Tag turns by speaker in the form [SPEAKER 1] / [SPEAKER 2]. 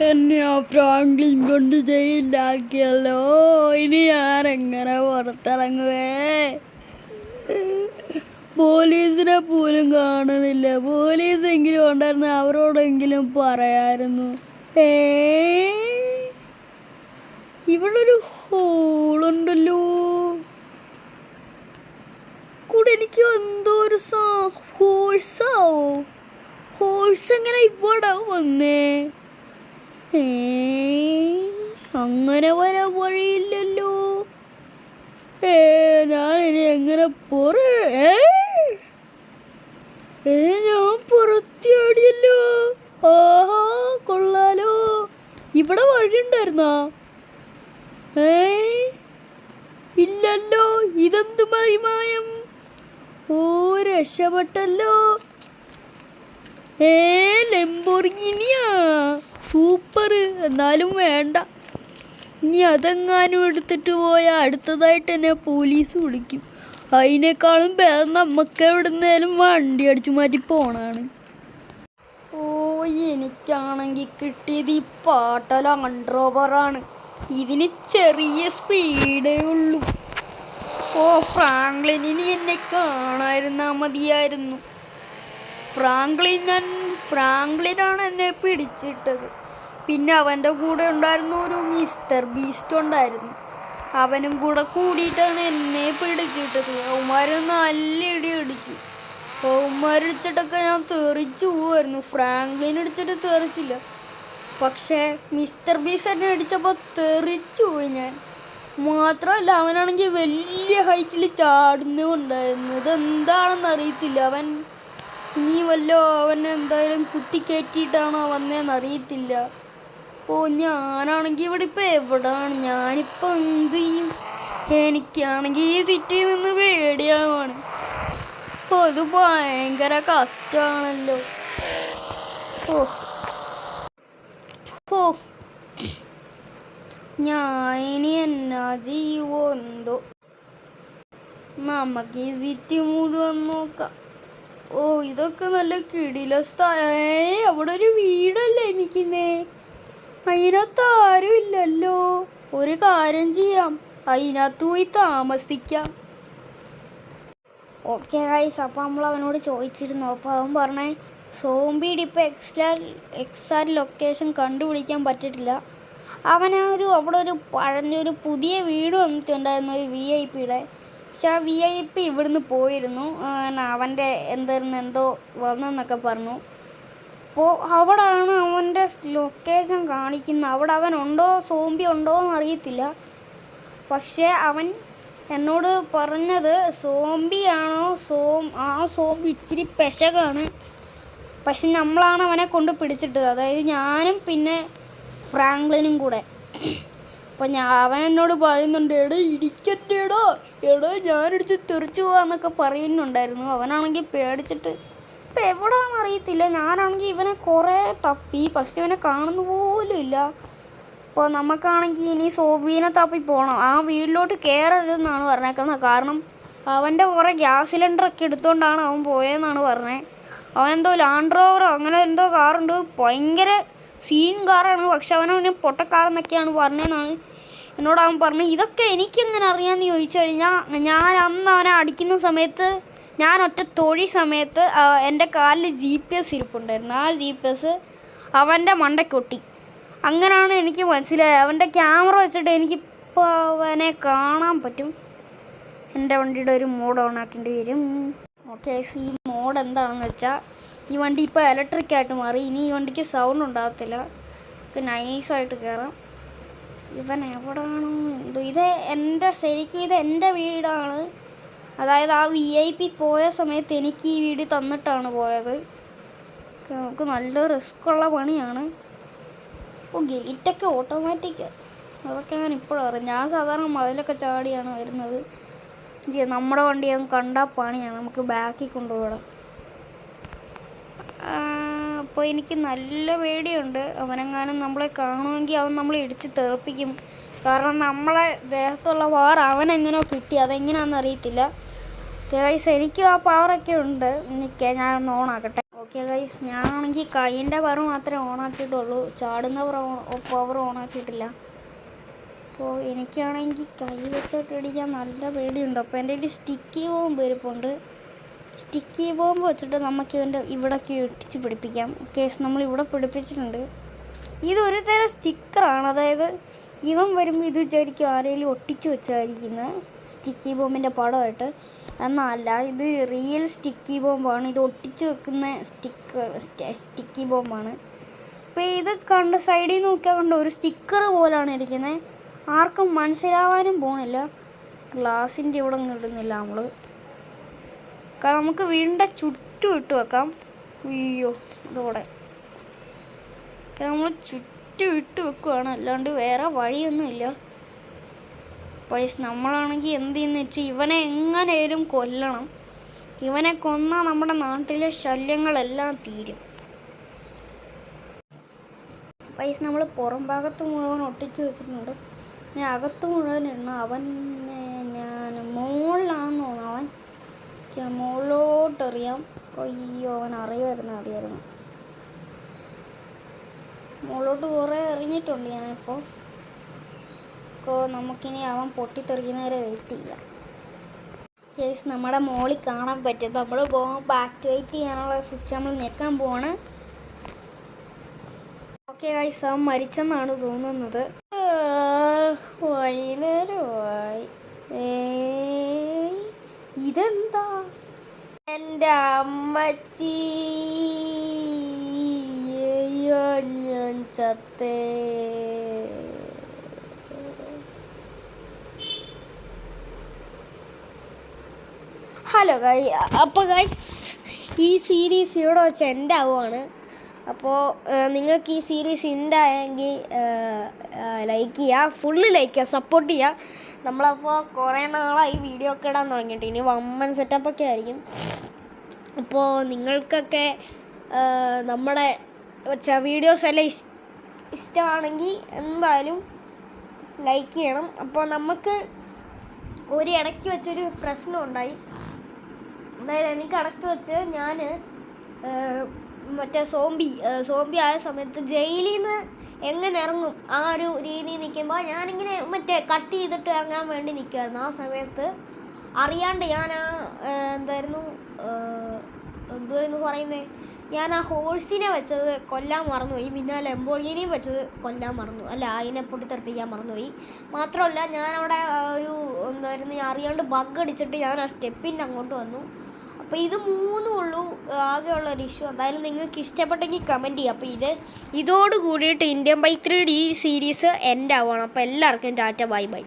[SPEAKER 1] എന്നെ ആ ഫ്രാങ്ക്ലിൻ കൊണ്ട് ജയിലാക്കിയല്ലോ. ഇനി ഞാനെങ്ങനെ പുറത്തിറങ്ങുവേ? പോലീസിനെ പോലും കാണുന്നില്ല. പോലീസെങ്കിലും ഉണ്ടായിരുന്നു, അവരോടെങ്കിലും പറയായിരുന്നു. ഇവിടെ ഒരു ഹോളുണ്ടല്ലോ. കൂടെ എനിക്ക് എന്തോ ഒരു ഹോഴ്സ് എങ്ങനെ ഇവിടെ വന്നേ? അങ്ങനെ വരാൻ വഴിയില്ലല്ലോ. ഞാനിനി എങ്ങനെ ഞാൻ പുറത്തിയാടിയല്ലോ. ആഹാ, കൊള്ളാലോ. ഇവിടെ വഴിയുണ്ടായിരുന്നോ? ഇല്ലല്ലോ. ഇതെന്ത് പരിമായം? രക്ഷപ്പെട്ടല്ലോ. ലംബോർഗിനിയാ, സൂപ്പർ. എന്നാലും വേണ്ട. ഇനി അതെങ്ങാനും എടുത്തിട്ട് പോയാൽ അടുത്തതായിട്ട് എന്നെ പോലീസ് വിളിക്കും. അതിനേക്കാളും ഭേദം നമുക്ക് എവിടുന്നേലും വണ്ടി അടിച്ചു മാറ്റി പോണാണ്. എനിക്കാണെങ്കിൽ കിട്ടിയത് ഈ പാട്ടല അൺഡ്രോവറാണ്. ഇതിന് ചെറിയ സ്പീഡേ ഉള്ളൂ. ഫ്രാങ്ക്ലിന് എന്നെ കാണാതിരുന്നാൽ മതിയായിരുന്നു. ഫ്രാങ്ക്ലിനാണ് എന്നെ പിടിച്ചിട്ടത്. പിന്നെ അവൻ്റെ കൂടെ ഉണ്ടായിരുന്ന ഒരു മിസ്റ്റർ ബീസ്റ്റ് ഉണ്ടായിരുന്നു. അവനും കൂടെ കൂടിയിട്ടാണ് എന്നെ പിടിച്ചിട്ടത്. അവന്മാർ നല്ല ഇടി അടിച്ചു. അവന്മാരടിച്ചിട്ടൊക്കെ ഞാൻ തെറിച്ചു പോവായിരുന്നു. ഫ്രാങ്ക്ലിൻ അടിച്ചിട്ട് തെറിച്ചില്ല, പക്ഷേ മിസ്റ്റർ ബീസ്റ്റ് എന്നെ അടിച്ചപ്പോൾ തെറിച്ചു പോയി ഞാൻ. മാത്രമല്ല, അവനാണെങ്കിൽ വലിയ ഹൈറ്റിൽ ചാടുന്നുണ്ടായിരുന്നു. ഇതെന്താണെന്ന് അറിയത്തില്ല. അവൻ എന്തായാലും കുത്തിക്കയറ്റിയിട്ടാണോ വന്നതെന്ന് അറിയത്തില്ല. ഞാനാണെങ്കിൽ ഇവിടെ ഇപ്പം എവിടെയാണ്? ഞാനിപ്പോൾ എന്ത് ചെയ്യും? എനിക്കാണെങ്കിൽ ഈ സിറ്റിയിൽ നിന്ന് പേടിയാവാണ്. ഇത് ഭയങ്കര കഷ്ടമാണല്ലോ. ഞാനിനി എന്നാ ചെയ്യുവോ എന്തോ. നമുക്ക് ഈ സിറ്റി മുഴുവൻ നോക്കാം. ഇതൊക്കെ നല്ല കിടില സ്ഥലം. അവിടെ ഒരു വീടല്ലേ എനിക്കിന്നേ. അതിനകത്ത് ആരും ഇല്ലല്ലോ. ഒരു കാര്യം ചെയ്യാം, അതിനകത്ത് പോയി താമസിക്കാം. ഓക്കെ ഗൈസ്, അപ്പോൾ നമ്മൾ അവനോട് ചോദിച്ചിരുന്നു. അപ്പോൾ അവൻ പറഞ്ഞേ സോംബിയുടെ ഇപ്പോൾ എക്സാക്റ്റ് ലൊക്കേഷൻ കണ്ടുപിടിക്കാൻ പറ്റിയിട്ടില്ല. അവിടെ ഒരു പഴഞ്ഞൊരു പുതിയ വീട് വന്നിട്ടുണ്ടായിരുന്നു, ഒരു VIP-യുടെ. പക്ഷെ ആ VIP ഇവിടുന്ന് പോയിരുന്നു. അവൻ്റെ എന്തോ വന്നെന്നൊക്കെ പറഞ്ഞു. അപ്പോൾ അവിടെയാണ് അവൻ്റെ ലൊക്കേഷൻ കാണിക്കുന്നത്. അവിടെ അവനുണ്ടോ, സോംബി ഉണ്ടോ എന്ന് അറിയത്തില്ല. പക്ഷേ അവൻ എന്നോട് പറഞ്ഞത് സോംബിയാണോ, സോംബി ഇച്ചിരി പെശകാണ്. പക്ഷെ നമ്മളാണ് അവനെ കൊണ്ട് പിടിച്ചിട്ടത്, അതായത് ഞാനും പിന്നെ ഫ്രാങ്ക്ലിനും കൂടെ. അപ്പം അവൻ എന്നോട് പറയുന്നുണ്ട്, ഇടിക്കട്ടേടാ, ഞാനിടിച്ച് തെറിച്ചു പോവാന്നൊക്കെ പറയുന്നുണ്ടായിരുന്നു. അവനാണെങ്കിൽ പേടിച്ചിട്ട് ഇപ്പം എവിടെയാണെന്ന് അറിയത്തില്ല. ഞാനാണെങ്കിൽ ഇവനെ കുറേ തപ്പി, പക്ഷെ ഇവനെ കാണുന്ന പോലും ഇല്ല. അപ്പോൾ നമുക്കാണെങ്കിൽ ഇനി സോംബീനെ തപ്പി പോകണം. ആ വീട്ടിലോട്ട് കയറരുതെന്നാണ് പറഞ്ഞേക്കുന്നത്. കാരണം അവൻ്റെ കുറേ ഗ്യാസ് സിലിണ്ടറൊക്കെ എടുത്തുകൊണ്ടാണ് അവൻ പോയതെന്നാണ് പറഞ്ഞത്. അവൻ എന്തോ ലാൻഡ് റോവറോ അങ്ങനെ എന്തോ കാറുണ്ട്, ഭയങ്കര സീൻ കാറാണ്. പക്ഷെ അവനെ പൊട്ടക്കാരെന്നൊക്കെയാണ് പറഞ്ഞതെന്നാണ് എന്നോട് അവൻ പറഞ്ഞു. ഇതൊക്കെ എനിക്കെങ്ങനെ അറിയാമെന്ന് ചോദിച്ചു കഴിഞ്ഞാൽ, ഞാൻ അന്ന് അവനെ അടിക്കുന്ന സമയത്ത്, ഞാൻ ഒറ്റ തൊഴി സമയത്ത് എൻ്റെ കാലിൽ GPS ഇരിപ്പുണ്ടായിരുന്നു. ആ GPS അവൻ്റെ മണ്ടയ്ക്കൊട്ടി. അങ്ങനെയാണ് എനിക്ക് മനസ്സിലായത്. അവൻ്റെ ക്യാമറ വെച്ചിട്ട് എനിക്കിപ്പോൾ അവനെ കാണാൻ പറ്റും. എൻ്റെ വണ്ടിയുടെ ഒരു മോഡ് ഓൺ ആക്കേണ്ടി വരും. ഓക്കെ, ഈ മോഡ് എന്താണെന്ന് വെച്ചാൽ, ഈ വണ്ടി ഇപ്പോൾ ഇലക്ട്രിക്കായിട്ട് മാറി. ഇനി ഈ വണ്ടിക്ക് സൗണ്ട് ഉണ്ടാകത്തില്ല. നൈസായിട്ട് കയറാം. ഇവൻ എവിടെയാണോ എന്തോ. ശരിക്കും ഇത് എൻ്റെ വീടാണ്. അതായത് ആ VIP പോയ സമയത്ത് എനിക്ക് ഈ വീട് തന്നിട്ടാണ് പോയത്. നമുക്ക് നല്ല റിസ്ക്കുള്ള പണിയാണ്. ഗേറ്റൊക്കെ ഓട്ടോമാറ്റിക്, അതൊക്കെ ഞാൻ ഇപ്പോഴറിയാം. ഞാൻ സാധാരണ മതിലൊക്കെ ചാടിയാണ് വരുന്നത്. നമ്മുടെ വണ്ടിയൊന്നും കണ്ടാൽ പണിയാണ്, നമുക്ക് ബാക്കിൽ കൊണ്ടുപോകണം. അപ്പോൾ എനിക്ക് നല്ല പേടിയുണ്ട്. അവനെങ്ങാനും നമ്മളെ കാണുമെങ്കിൽ അവൻ നമ്മളെ ഇടിച്ച് തെറിപ്പിക്കും. കാരണം നമ്മളെ ദേഹത്തുള്ള പവർ അവനെങ്ങനെയോ കിട്ടി, അതെങ്ങനെയാണെന്ന് അറിയത്തില്ല. ഗൈസ്, എനിക്ക് ആ പവറൊക്കെ ഉണ്ട്. ഞാൻ ഒന്ന് ഓണാക്കട്ടെ. ഓക്കെ ഗൈസ്, ഞാനാണെങ്കിൽ കൈയിൻ്റെ പവർ മാത്രമേ ഓണാക്കിയിട്ടുള്ളൂ, ചാടുന്ന പവർ ഓണാക്കിയിട്ടില്ല. അപ്പോൾ എനിക്കാണെങ്കിൽ കൈ വെച്ചിട്ട് അടിക്കാൻ നല്ല പേടിയുണ്ട്. അപ്പോൾ എൻ്റെ കയ്യിൽ സ്റ്റിക്കി ബോംബ് ഇരിപ്പുണ്ട്. സ്റ്റിക്കി ബോംബ് വെച്ചിട്ട് നമുക്ക് ഇവിടേക്ക് ഒട്ടിച്ച് പിടിപ്പിക്കാം. കേസ് നമ്മളിവിടെ പിടിപ്പിച്ചിട്ടുണ്ട്. ഇതൊരു തരം സ്റ്റിക്കറാണ്, അതായത് ഇവൻ വരുമ്പോൾ ഇത് വിചാരിക്കും ആരെങ്കിലും ഒട്ടിച്ച് വെച്ചായിരിക്കുന്നത് സ്റ്റിക്കി ബോംബിൻ്റെ പടമായിട്ട്. എന്നല്ല, ഇത് റിയൽ സ്റ്റിക്കി ബോംബാണ്. ഇത് ഒട്ടിച്ച് വെക്കുന്ന സ്റ്റിക്കി ബോംബാണ്. അപ്പോൾ ഇത് കണ്ട് സൈഡിൽ നിന്ന് നോക്കിയാൽ കണ്ട് ഒരു സ്റ്റിക്കർ പോലാണ് ഇരിക്കുന്നത്. ആർക്കും മനസ്സിലാവാനും പോണില്ല. ഗ്ലാസിൻ്റെ ഇവിടെ ഇടുന്നില്ല നമ്മൾ. നമുക്ക് വീടിൻ്റെ ചുറ്റും ഇട്ട് വെക്കാം. അയ്യോ, ഇതോടെ നമ്മൾ ചുറ്റും ഇട്ട് വെക്കുകയാണ്, അല്ലാണ്ട് വേറെ വഴിയൊന്നുമില്ല. പൈസ നമ്മളാണെങ്കിൽ എന്ത് ചെയ്യുന്ന വെച്ചാൽ ഇവനെ എങ്ങനെയും കൊല്ലണം. ഇവനെ കൊന്നാൽ നമ്മുടെ നാട്ടിലെ ശല്യങ്ങളെല്ലാം തീരും. പൈസ നമ്മൾ പുറം ഭാഗത്ത് മുഴുവൻ ഒട്ടിച്ച് വെച്ചിട്ടുണ്ട്. ഞാൻ അകത്ത് മുഴുവൻ ഇടണം. അവനെ ഞാൻ മുകളിലാണെന്ന് തോന്നുന്നു. അവൻ മുകളിലോട്ടെറിയാം. അയ്യോ, അവൻ അറിയുമായിരുന്നു ആദ്യമായിരുന്നു. മുകളിലോട്ട് കുറേ എറിഞ്ഞിട്ടുണ്ട് ഞാനിപ്പോൾ. നമുക്കിനി അവൻ പൊട്ടിത്തെറിക്കുന്നവരെ വെയിറ്റ് ചെയ്യാം. കേസ് നമ്മുടെ മോളിൽ കാണാൻ പറ്റും. നമ്മൾ പോകുമ്പോൾ ആക്ടിവേറ്റ് ചെയ്യാനുള്ള സ്വിച്ച് നമ്മൾ ഞെക്കാൻ പോവാണ്. ഓക്കെ ഗൈസ്, അവൻ മരിച്ചെന്നാണ് തോന്നുന്നത്. വൈകുന്നേരമായി. ഇതെന്താ? എൻ്റെ അമ്മച്ചി, ഞാൻ ചത്തേ. ഹലോ ഗായ്, അപ്പോൾ ഗൈസ് ഈ സീരീസ് ഇവിടെ വെച്ച് എൻ്റെ ആവുകയാണ്. അപ്പോൾ നിങ്ങൾക്ക് ഈ സീരീസ് ഉണ്ടായെങ്കിൽ ലൈക്ക് ചെയ്യുക, ഫുള്ള് ലൈക്ക് ചെയ്യുക, സപ്പോർട്ട് ചെയ്യുക. നമ്മളപ്പോൾ കുറേ നാളായി വീഡിയോ ഒക്കെ ഇടാൻ തുടങ്ങിയിട്ട്. ഇനി വമ്മൻ സെറ്റപ്പൊക്കെ ആയിരിക്കും. അപ്പോൾ നിങ്ങൾക്കൊക്കെ നമ്മുടെ വീഡിയോസ് എല്ലാം ഇഷ്ടമാണെങ്കിൽ എന്തായാലും ലൈക്ക് ചെയ്യണം. അപ്പോൾ നമുക്ക് ഒരു ഇടയ്ക്ക് വെച്ചൊരു പ്രശ്നം ഉണ്ടായി. അതായത് എനിക്ക് ഇടയ്ക്ക് വെച്ച് ഞാൻ മറ്റേ സോംബി ആയ സമയത്ത് ജയിലിൽ നിന്ന് എങ്ങനെ ഇറങ്ങും ആ ഒരു രീതിയിൽ നിൽക്കുമ്പോൾ ഞാനിങ്ങനെ മറ്റേ കട്ട് ചെയ്തിട്ട് ഇറങ്ങാൻ വേണ്ടി നിൽക്കുമായിരുന്നു. ആ സമയത്ത് അറിയാണ്ട് ഞാൻ എന്തായിരുന്നു പറയുന്നത്, ഞാൻ ആ ഹോഴ്സിനെ വെച്ചത് കൊല്ലാൻ മറന്നുപോയി. പിന്നെ ലംബോർഗിനിയും വെച്ചത് കൊല്ലാൻ മറന്നു, അല്ല അതിനെ പൊട്ടിത്തെറിപ്പിക്കാൻ മറന്നുപോയി. മാത്രമല്ല ഞാനവിടെ ഞാൻ അറിയാണ്ട് ബഗ് അടിച്ചിട്ട് ഞാൻ ആ സ്റ്റെപ്പിൻ്റെ അങ്ങോട്ട് വന്നു. അപ്പോൾ ഇത് മൂന്നും ഉള്ളൂ ആകെയുള്ളൊരു ഇഷ്യൂ. എന്തായാലും നിങ്ങൾക്ക് ഇഷ്ടപ്പെട്ടെങ്കിൽ കമൻറ്റ് ചെയ്യുക. അപ്പോൾ ഇതോട് കൂടിയിട്ട് ഇന്ത്യൻ ബൈക്ക് റൈഡ് ഈ സീരീസ് എൻഡ് ആവുകയാണ്. അപ്പോൾ എല്ലാവർക്കും ടാറ്റ, ബൈ ബൈ.